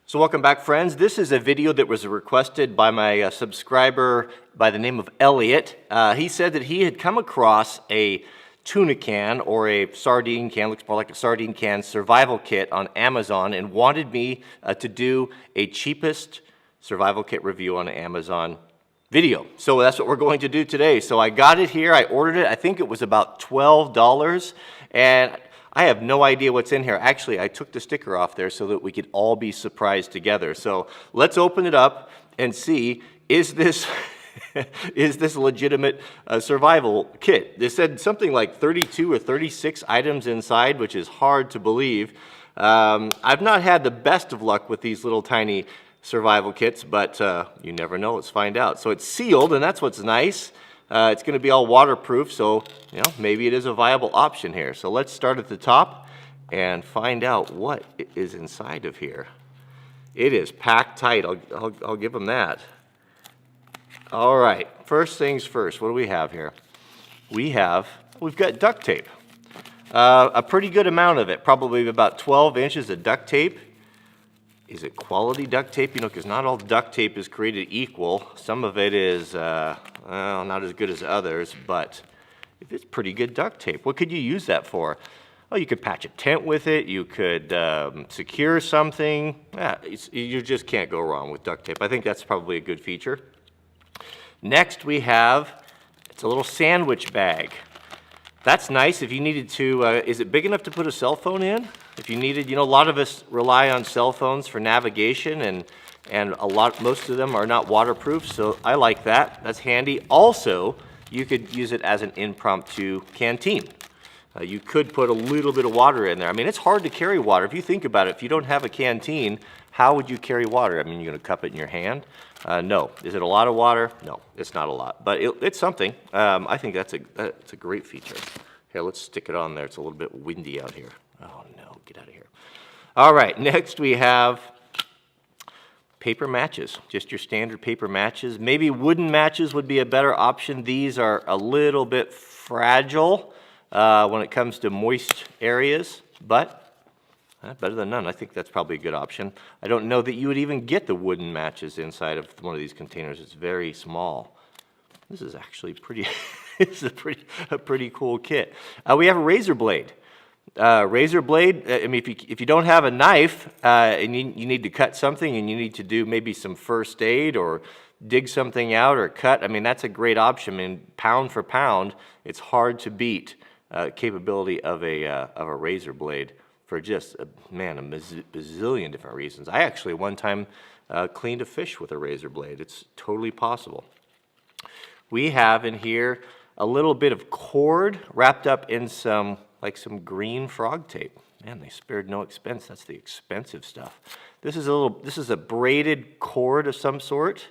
So welcome back, friends. This is a video that was requested by my subscriber by the name of Elliot. He said that he had come across a tuna can or a sardine can, looks more like a sardine can survival kit on Amazon and wanted me to do a cheapest survival kit review on Amazon video. So that's what we're going to do today. So I got it here, I ordered it, I think it was about $12, and I have no idea what's in here. Actually, I took the sticker off there so that we could all be surprised together. So let's open it up and see, is this is this a legitimate survival kit? They said something like 32 or 36 items inside, which is hard to believe. I've not had the best of luck with these little tiny survival kits, but you never know. Let's find out. So it's sealed, and that's what's nice. It's going to be all waterproof, so maybe it is a viable option here. So let's start at the top and find out what is inside of here. It is packed tight. I'll give them that. All right, first things first. What do we have here? We've got duct tape. A pretty good amount of it, probably about 12 inches of duct tape. Is it quality duct tape? Because not all duct tape is created equal. Some of it is not as good as others, but if it's pretty good duct tape, what could you use that for? Oh, you could patch a tent with it. You could secure something. You just can't go wrong with duct tape. I think that's probably a good feature. Next we have, it's a little sandwich bag. That's nice if you needed to, is it big enough to put a cell phone in? If you needed, a lot of us rely on cell phones for navigation, and most of them are not waterproof, so I like that. That's handy. Also, you could use it as an impromptu canteen. You could put a little bit of water in there. I mean, it's hard to carry water. If you think about it, if you don't have a canteen, how would you carry water? I mean, you're going to cup it in your hand? No. Is it a lot of water? No, it's not a lot, but it's something. I think that's a great feature. Here, let's stick it on there. It's a little bit windy out here. Oh no, get out of here. All right, next we have paper matches, just your standard paper matches. Maybe wooden matches would be a better option. These are a little bit fragile when it comes to moist areas, but better than none. I think that's probably a good option. I don't know that you would even get the wooden matches inside of one of these containers. It's very small. This is actually pretty, this is a pretty cool kit. We have a razor blade. Razor blade, I mean, if you don't have a knife and you need to cut something and you need to do maybe some first aid or dig something out or cut, I mean, that's a great option. I mean, pound for pound, it's hard to beat capability of a razor blade for just, a bazillion different reasons. I actually one time cleaned a fish with a razor blade. It's totally possible. We have in here a little bit of cord wrapped up in some green frog tape. Man, they spared no expense. That's the expensive stuff. This is a braided cord of some sort.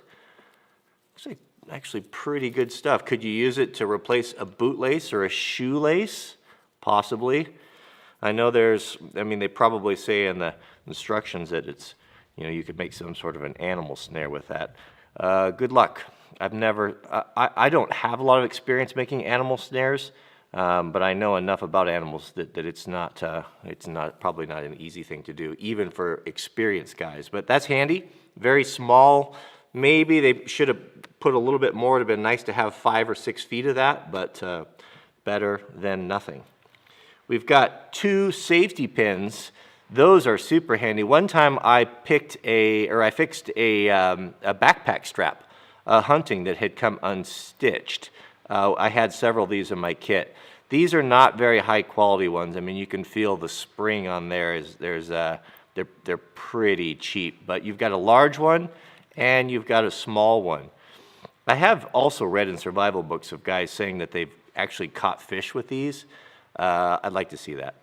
Looks like actually pretty good stuff. Could you use it to replace a bootlace or a shoelace? Possibly. I know they probably say in the instructions that it's, you could make some sort of an animal snare with that. Good luck. I don't have a lot of experience making animal snares. But I know enough about animals that it's probably not an easy thing to do, even for experienced guys. But that's handy. Very small. Maybe they should have put a little bit more. It would have been nice to have 5 or 6 feet of that, but better than nothing. We've got 2 safety pins. Those are super handy. One time I fixed a backpack strap, hunting that had come unstitched. I had several of these in my kit. These are not very high quality ones. I mean, you can feel the spring on there. They're pretty cheap. But you've got a large one and you've got a small one. I have also read in survival books of guys saying that they've actually caught fish with these. I'd like to see that.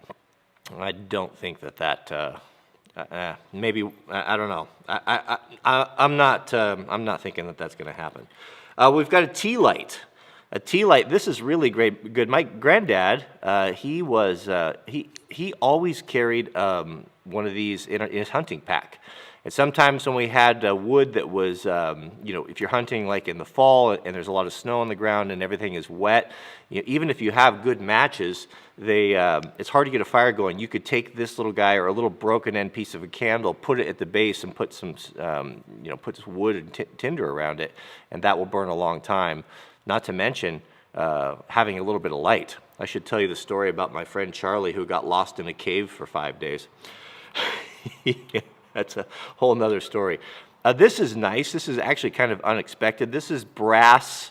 I don't think that maybe, I don't know. I'm not thinking that that's going to happen. We've got a tea light. A tea light, this is really good. My granddad, he always carried one of these in his hunting pack. And sometimes when we had wood that was, if you're hunting like in the fall and there's a lot of snow on the ground and everything is wet, even if you have good matches, it's hard to get a fire going. You could take this little guy or a little broken end piece of a candle, put it at the base, and put some, put some wood and tinder around it, and that will burn a long time. Not to mention having a little bit of light. I should tell you the story about my friend Charlie who got lost in a cave for 5 days. That's a whole nother story. This is nice. This is actually kind of unexpected. This is brass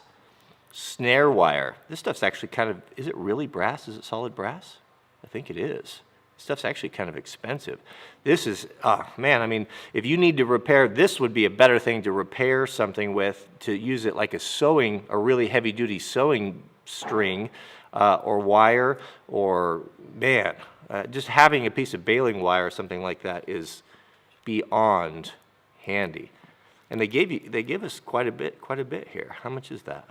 snare wire. This stuff's actually kind of, is it really brass? Is it solid brass? I think it is. This stuff's actually kind of expensive. This is, man, I mean, if you need to repair, this would be a better thing to repair something with, to use it like a really heavy duty sewing string or wire, or man, just having a piece of baling wire or something like that is beyond handy. And they give us quite a bit here. How much is that?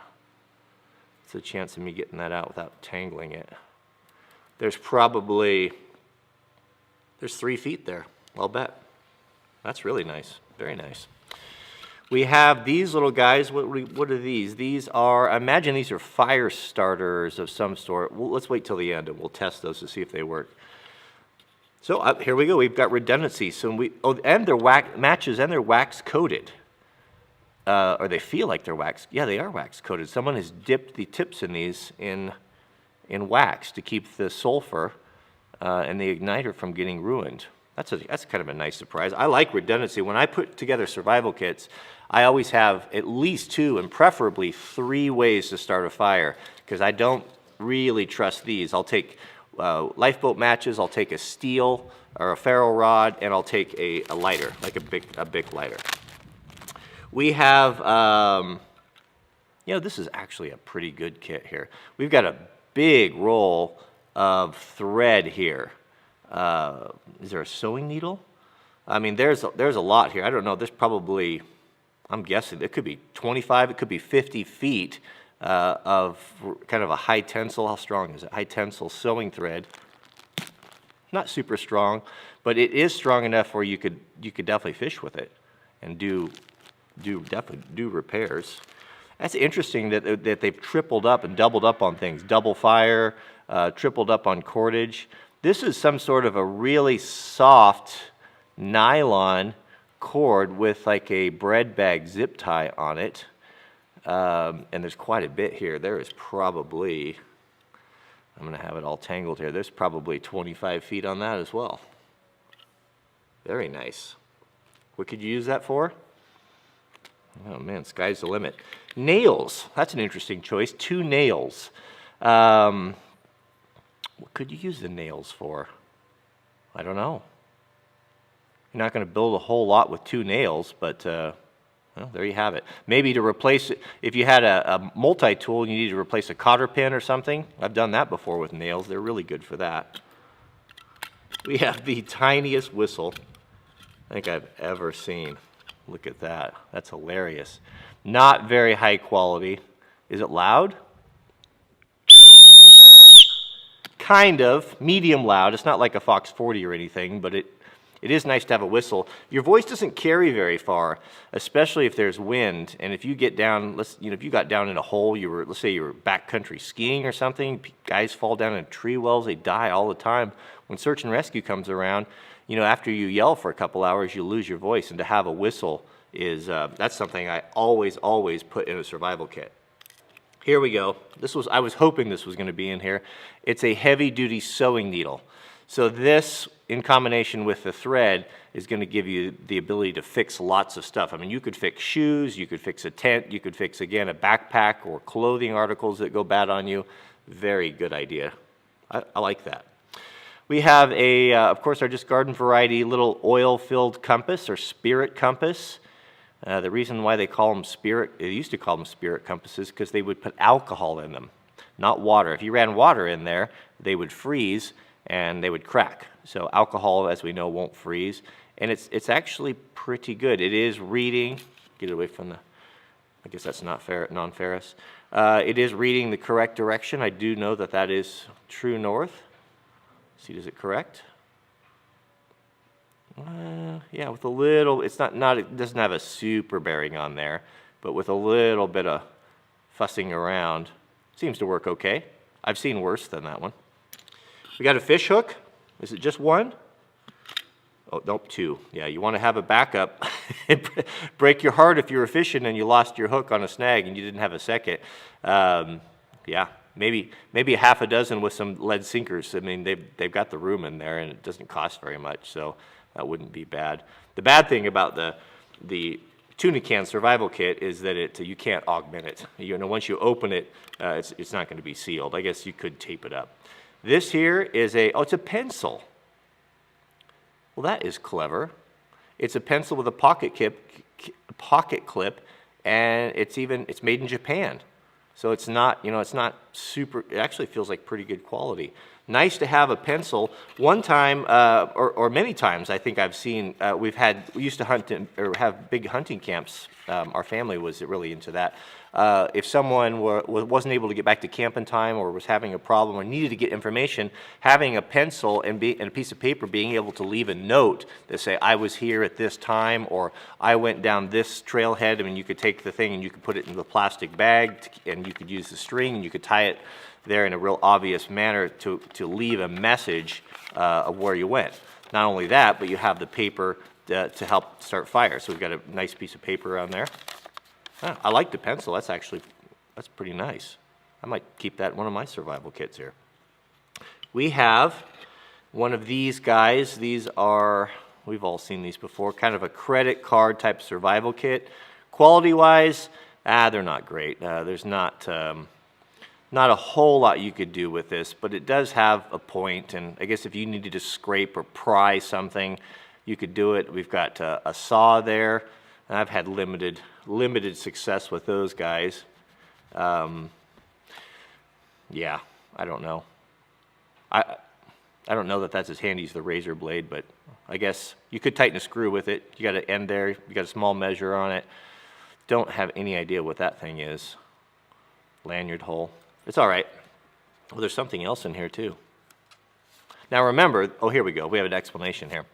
It's a chance of me getting that out without tangling it. There's 3 feet there, I'll bet. That's really nice, very nice. We have these little guys. What are these? These are, I imagine these are fire starters of some sort. Well, let's wait till the end and we'll test those to see if they work. So here we go. We've got redundancy. So and they're matches, and they're wax coated, or they feel like they're wax. Yeah, they are wax coated. Someone has dipped the tips in these in wax to keep the sulfur and the igniter from getting ruined. That's kind of a nice surprise. I like redundancy. When I put together survival kits, I always have at least 2 and preferably 3 ways to start a fire, because I don't really trust these. I'll take lifeboat matches, I'll take a steel or a ferro rod, and I'll take a lighter, like a big lighter. We have, this is actually a pretty good kit here. We've got a big roll of thread here. Is there a sewing needle? I mean, there's a lot here. I don't know. There's probably, I'm guessing, it could be 25, it could be 50 feet of kind of a high tensile. How strong is it? High tensile sewing thread. Not super strong, but it is strong enough where you could definitely fish with it and definitely do repairs. That's interesting that they've tripled up and doubled up on things. Double fire, tripled up on cordage. This is some sort of a really soft nylon cord with like a bread bag zip tie on it. And there's quite a bit here. There is probably, I'm going to have it all tangled here. There's probably 25 feet on that as well. Very nice. What could you use that for? Oh man, sky's the limit. Nails. That's an interesting choice. 2 nails. What could you use the nails for? I don't know. You're not going to build a whole lot with 2 nails, but well, there you have it. Maybe to replace it, if you had a multi-tool and you need to replace a cotter pin or something. I've done that before with nails. They're really good for that. We have the tiniest whistle I think I've ever seen. Look at that. That's hilarious. Not very high quality. Is it loud? Kind of. Medium loud. It's not like a Fox 40 or anything, but it is nice to have a whistle. Your voice doesn't carry very far, especially if there's wind. And if you get down, if you got down in a hole, let's say you were backcountry skiing or something, guys fall down in tree wells, they die all the time. When search and rescue comes around, after you yell for a couple hours, you lose your voice. And to have a whistle is, that's something I always put in a survival kit. Here we go. I was hoping this was going to be in here. It's a heavy-duty sewing needle. So this, in combination with the thread, is going to give you the ability to fix lots of stuff. I mean, you could fix shoes, you could fix a tent, you could fix, again, a backpack or clothing articles that go bad on you. Very good idea. I like that. We have of course, our just garden variety little oil-filled compass or spirit compass. The reason why they used to call them spirit compasses, because they would put alcohol in them, not water. If you ran water in there, they would freeze and they would crack. So alcohol, as we know, won't freeze. And it's actually pretty good. It is reading, get it away from I guess that's not fair, non-ferrous. It is reading the correct direction. I do know that that is true north. See, does it correct? Yeah, with a little, it's not, it doesn't have a super bearing on there, but with a little bit of fussing around, seems to work okay. I've seen worse than that one. We got a fish hook. Is it just one? Oh, nope, two. Yeah, you want to have a backup. Break your heart if you were fishing and you lost your hook on a snag and you didn't have a second. Yeah, maybe a half a dozen with some lead sinkers. I mean, they've got the room in there and it doesn't cost very much, so that wouldn't be bad. The bad thing about the tuna can survival kit is that you can't augment it. You know, once you open it, it's not going to be sealed. I guess you could tape it up. This here is it's a pencil. Well, that is clever. It's a pencil with a pocket clip, and it's made in Japan. So it's not, it's not super, it actually feels like pretty good quality. Nice to have a pencil. One time, or many times, I think I've seen, we used to hunt or have big hunting camps. Our family was really into that. If someone wasn't able to get back to camp in time or was having a problem or needed to get information, having a pencil and a piece of paper, being able to leave a note that say, I was here at this time, or I went down this trailhead. I mean, you could take the thing and you could put it in the plastic bag, and you could use the string and you could tie it there in a real obvious manner to leave a message of where you went. Not only that, but you have the paper to help start fire. So we've got a nice piece of paper on there. I like the pencil. That's pretty nice. I might keep that in one of my survival kits here. We have one of these guys. These are, we've all seen these before, kind of a credit card type survival kit. Quality-wise, they're not great. There's not a whole lot you could do with this, but it does have a point, and I guess if you needed to scrape or pry something, you could do it. We've got a saw there, and I've had limited success with those guys. Yeah, I don't know. I don't know that that's as handy as the razor blade, but I guess you could tighten a screw with it. You got an end there, you got a small measure on it. Don't have any idea what that thing is. Lanyard hole. It's all right. Well, there's something else in here too. Now remember, here we go. We have an explanation here.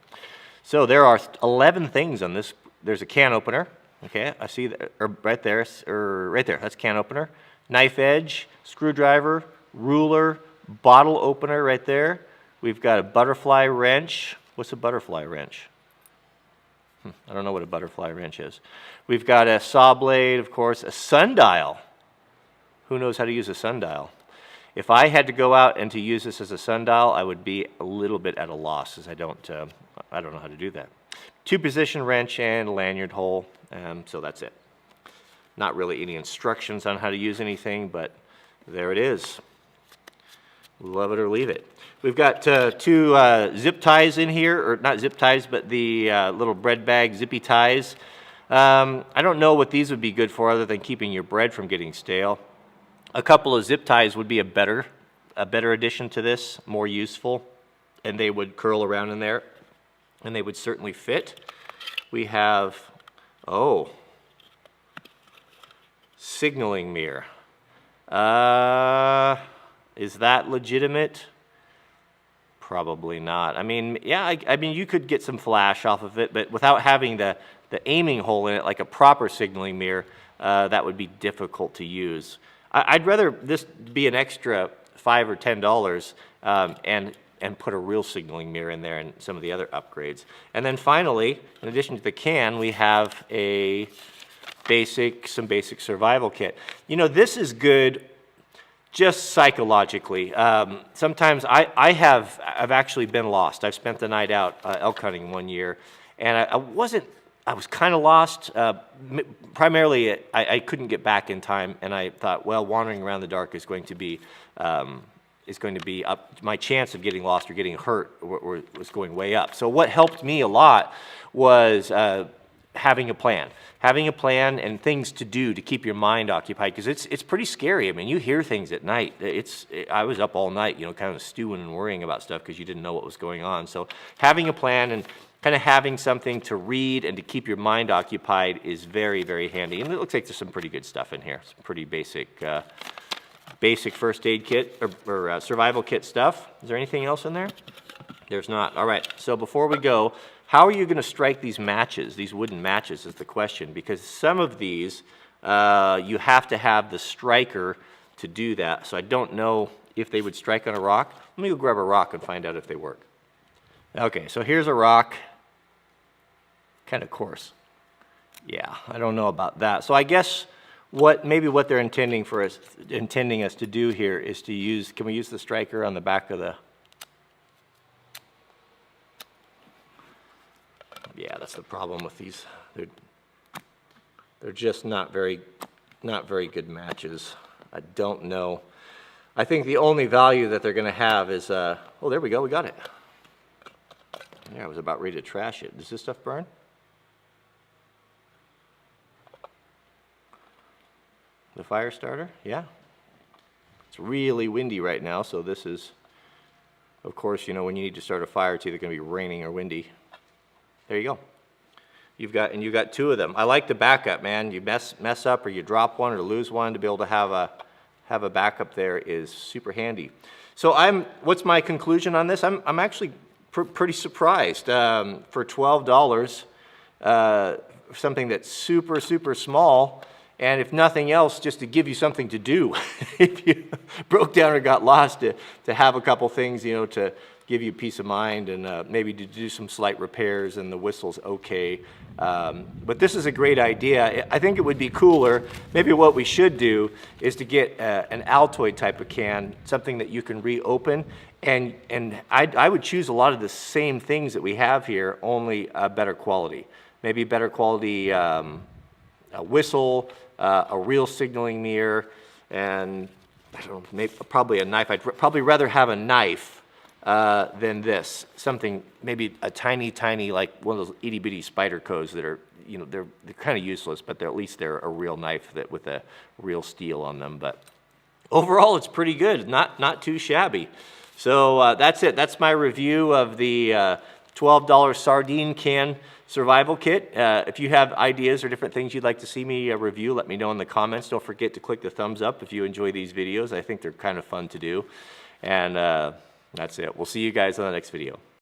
So there are 11 things on this. There's a can opener. Okay, I see that, right there, that's can opener. Knife edge, screwdriver, ruler, bottle opener right there. We've got a butterfly wrench. What's a butterfly wrench? I don't know what a butterfly wrench is. We've got a saw blade, of course, a sundial. Who knows how to use a sundial? If I had to go out and to use this as a sundial, I would be a little bit at a loss, as I don't know how to do that. 2-position wrench and a lanyard hole, so that's it. Not really any instructions on how to use anything, but there it is. Love it or leave it. We've got 2 zip ties in here, or not zip ties, but the little bread bag zippy ties. I don't know what these would be good for other than keeping your bread from getting stale. A couple of zip ties would be a better addition to this, more useful, and they would curl around in there, and they would certainly fit. We have, signaling mirror. Is that legitimate? Probably not. I mean, yeah, I mean, you could get some flash off of it, but without having the aiming hole in it, like a proper signaling mirror, that would be difficult to use. I'd rather this be an extra $5 or $10 and put a real signaling mirror in there and some of the other upgrades. And then finally, in addition to the can, we have some basic survival kit. You know, this is good just psychologically. Sometimes I've actually been lost. I've spent the night out elk hunting one year, and I was kind of lost. Primarily, I couldn't get back in time, and I thought, well, wandering around the dark is going to be up. My chance of getting lost or getting hurt was going way up. So what helped me a lot was having a plan and things to do to keep your mind occupied, because it's pretty scary. I mean, you hear things at night. I was up all night, kind of stewing and worrying about stuff because you didn't know what was going on. So having a plan kind of having something to read and to keep your mind occupied is very, very handy. And it looks like there's some pretty good stuff in here. Some pretty basic first aid kit or survival kit stuff. Is there anything else in there? There's not. All right, so before we go, how are you going to strike these matches, these wooden matches is the question, because some of these, you have to have the striker to do that. So I don't know if they would strike on a rock. Let me go grab a rock and find out if they work. Okay, so here's a rock. Kind of coarse. Yeah, I don't know about that. So I guess maybe what they're intending us to do here is to use, can we use the striker on the back of the, yeah, that's the problem with these. They're just not very good matches. I don't know. I think the only value that they're going to have is, oh, there we go, we got it. Yeah, I was about ready to trash it. Does this stuff burn? The fire starter? Yeah. It's really windy right now, so this is, of course, you know, when you need to start a fire, it's either going to be raining or windy. There you go. You've got two of them. I like the backup, man. You mess up or you drop one or lose one, to be able to have a backup there is super handy. So what's my conclusion on this? I'm actually pretty surprised. For $12, something that's super, super small, and if nothing else, just to give you something to do. If you broke down or got lost, to have a couple things, you know, to give you peace of mind, and maybe to do some slight repairs, and the whistle's okay. But this is a great idea. I think it would be cooler, maybe what we should do is to get an Altoid type of can, something that you can reopen, and I would choose a lot of the same things that we have here, only a better quality. Maybe better quality a whistle, a real signaling mirror, and I don't know, maybe, probably a knife. I'd probably rather have a knife than this. Something, maybe a tiny, like one of those itty bitty Spydercos that are, you know, they're kind of useless, but at least they're a real knife that with a real steel on them. But overall, it's pretty good. Not too shabby. So that's it. That's my review of the $12 sardine can survival kit. If you have ideas or different things you'd like to see me review, let me know in the comments. Don't forget to click the thumbs up if you enjoy these videos. I think they're kind of fun to do. And that's it. We'll see you guys on the next video.